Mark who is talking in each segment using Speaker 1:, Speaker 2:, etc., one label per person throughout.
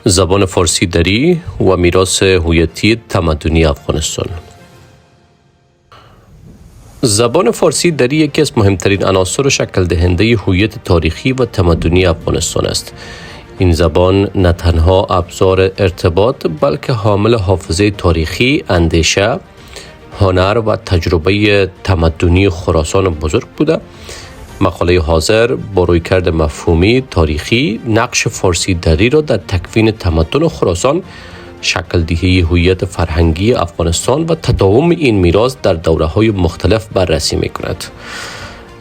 Speaker 1: زبان فارسی دری و میراث هویتی تمدنی افغانستان. زبان فارسی دری یکی از مهمترین عناصر و شکل دهنده هویت تاریخی و تمدنی افغانستان است. این زبان نه تنها ابزار ارتباط بلکه حامل حافظه تاریخی، اندیشه، هنر و تجربه تمدنی خراسان بزرگ بوده. مقاله حاضر با رویکرد مفهومی تاریخی نقش فارسی دری را در تکوین تمدن خراسان، شکل دهی هویت فرهنگی افغانستان و تداوم این میراث در دوره‌های مختلف بررسی می‌کند.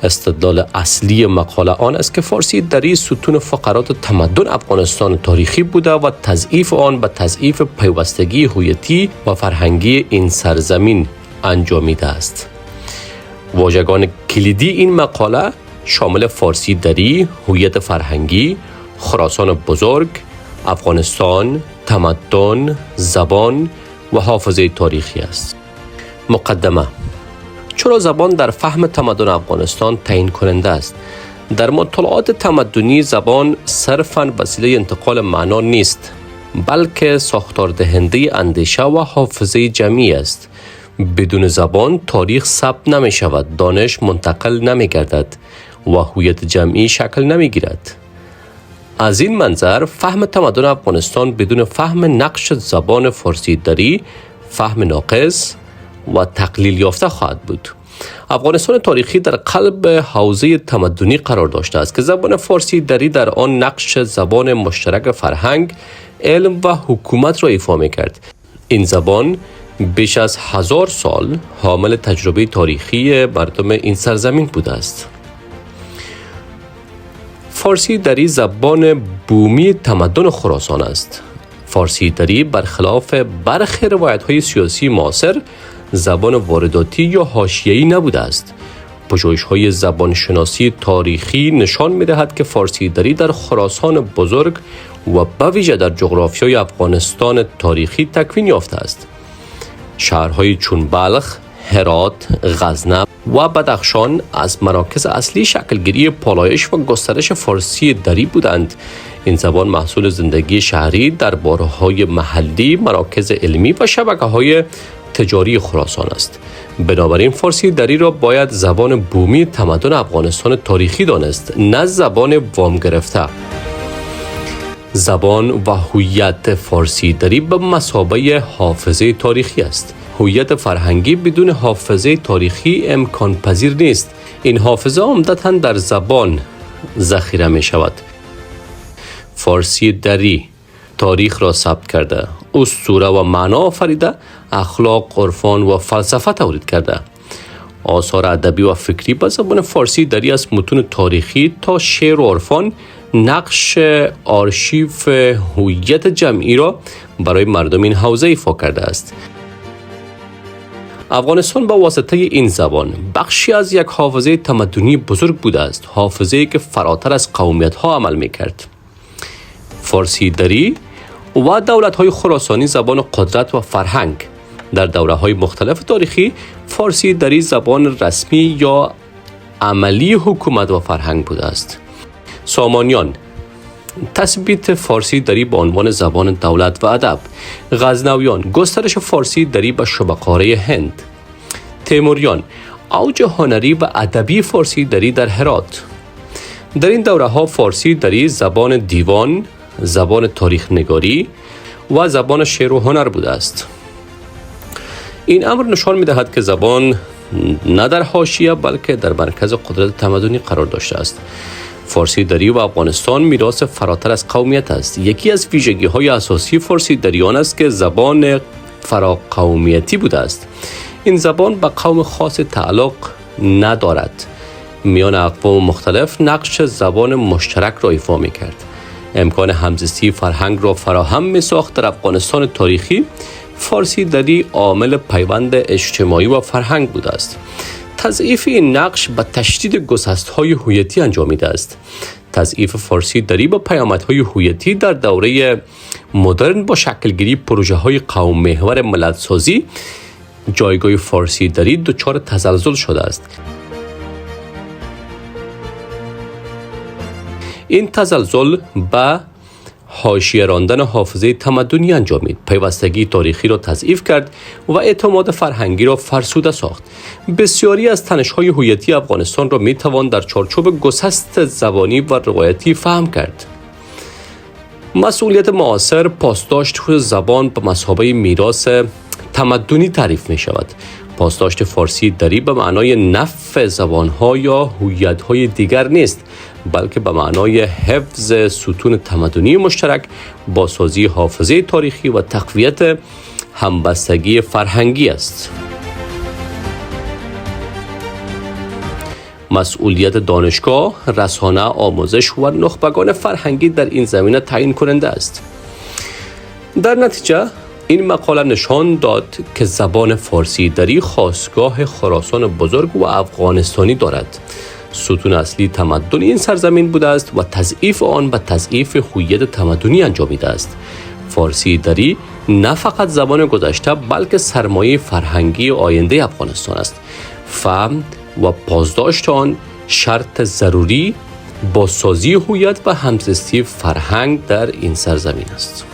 Speaker 1: استدلال اصلی مقاله آن است که فارسی دری ستون فقرات تمدن افغانستان تاریخی بوده و تضعیف آن به تضعیف پیوستگی هویتی و فرهنگی این سرزمین انجامیده است. واژگان کلیدی این مقاله شامل فارسی دری، هویت فرهنگی، خراسان بزرگ، افغانستان، تمدن، زبان و حافظه تاریخی است. مقدمه: چرا زبان در فهم تمدن افغانستان تعیین کننده است؟ در مطالعات تمدنی زبان صرفاً وسیله انتقال معنا نیست، بلکه ساختار دهنده اندیشه و حافظه جمعی است. بدون زبان تاریخ ثبت نمی شود، دانش منتقل نمی گردد و هویت جمعی شکل نمی گیرد. از این منظر فهم تمدن افغانستان بدون فهم نقش زبان فارسی دری فهم ناقص و تقلیل یافته خواهد بود. افغانستان تاریخی در قلب حوزه تمدنی قرار داشته است که زبان فارسی دری در آن نقش زبان مشترک فرهنگ، علم و حکومت را ایفا می کرد. این زبان بیش از 1000 سال حامل تجربه تاریخی مردم این سرزمین بوده است. فارسی دری زبان بومی تمدن خراسان است. فارسی دری برخلاف برخی روایت‌های سیاسی معاصر زبان وارداتی یا حاشیه‌ای نبوده است. پژوهش‌های زبانشناسی تاریخی نشان می‌دهد که فارسی دری در خراسان بزرگ و به ویژه در جغرافیای افغانستان تاریخی تکوین یافته است. شهرهای چون بلخ، هرات، غزنه و بدخشان از مراکز اصلی شکلگیری پالایش و گسترش فارسی دری بودند. این زبان محصول زندگی شهری در بارهای محلی، مراکز علمی و شبکه‌های تجاری خراسان است. بنابراین فارسی دری را باید زبان بومی تمدن افغانستان تاریخی دانست، نه زبان وام گرفته. زبان و هویت فارسی دری به مثابه حافظه تاریخی است. هویت فرهنگی بدون حافظه تاریخی امکان پذیر نیست. این حافظه عمدتاً در زبان ذخیره می شود. فارسی دری تاریخ را ثبت کرده، اسطوره و معنا آفریده، اخلاق، عرفان و فلسفه تولید کرده. آثار ادبی و فکری به زبان فارسی دری از متون تاریخی تا شعر و عرفان نقش آرشیو هویت جمعی را برای مردم این حوزه ایفا کرده است. افغانستان به واسطه این زبان بخشی از یک حافظه تمدنی بزرگ بوده است، حافظه‌ای که فراتر از قومیت‌ها عمل می‌کرد. فارسی دری و دولت‌های خراسانی زبان قدرت و فرهنگ. در دوره‌های مختلف تاریخی فارسی دری زبان رسمی یا عملی حکومت و فرهنگ بوده است. سامانیان تثبیت فارسی دری به عنوان زبان دولت و ادب. غزنویان گسترش فارسی دری به شبه‌قاره هند. تیموریان اوج هنری و ادبی فارسی دری در هرات. در این دوره‌ها فارسی دری زبان دیوان، زبان تاریخ نگاری و زبان شعر و هنر بوده است. این امر نشان می‌دهد که زبان نه در حاشیه بلکه در مرکز قدرت تمدنی قرار داشته است. فارسی دری و افغانستان میراث فراتر از قومیت است. یکی از ویژگی‌های اساسی فارسی دری آن است که زبان فراقومیتی بوده است. این زبان به قوم خاص تعلق ندارد. میان اقوام مختلف نقش زبان مشترک را ایفا می‌کرد. امکان همزیستی فرهنگ را فراهم می‌ساخت. در افغانستان تاریخی فارسی دری عامل پیوند اجتماعی و فرهنگ بوده است. تضعیف این نقش به تشدید گسست‌های هویتی انجامیده است. تضعیف فارسی دری با پیامدهای هویتی در دوره مدرن با شکلگیری پروژه‌های قوم محور ملت‌سازی، جایگاه فارسی دری دچار تزلزل شده است. این تزلزل به حاشیه راندن حافظه تمدنی انجامید، پیوستگی تاریخی را تضعیف کرد و اعتماد فرهنگی را فرسوده ساخت. بسیاری از تنش‌های هویتی افغانستان را می‌توان در چارچوب گسست زبانی و روایتی فهم کرد. مسئولیت معاصر پاسداشت زبان به مثابه میراث تمدنی تعریف می شود. پاسداشت فارسی دری به معنای نفع زبان‌ها یا هویت‌های دیگر نیست، بلکه به معنای حفظ ستون تمدنی مشترک، بازسازی حافظه تاریخی و تقویت همبستگی فرهنگی است. مسئولیت دانشگاه، رسانه، آموزش و نخبگان فرهنگی در این زمینه تعیین کننده است. در نتیجه این مقاله نشان داد که زبان فارسی دری خاستگاه خراسان بزرگ و افغانستانی دارد. ستون اصلی تمدن این سرزمین بوده است و تضعیف آن به تضعیف هویت تمدنی انجامیده است. فارسی دری نه فقط زبان گذشته بلکه سرمایه فرهنگی آینده افغانستان است. فهم و پاسداشت آن شرط ضروری بازسازی هویت و همزیستی فرهنگ در این سرزمین است.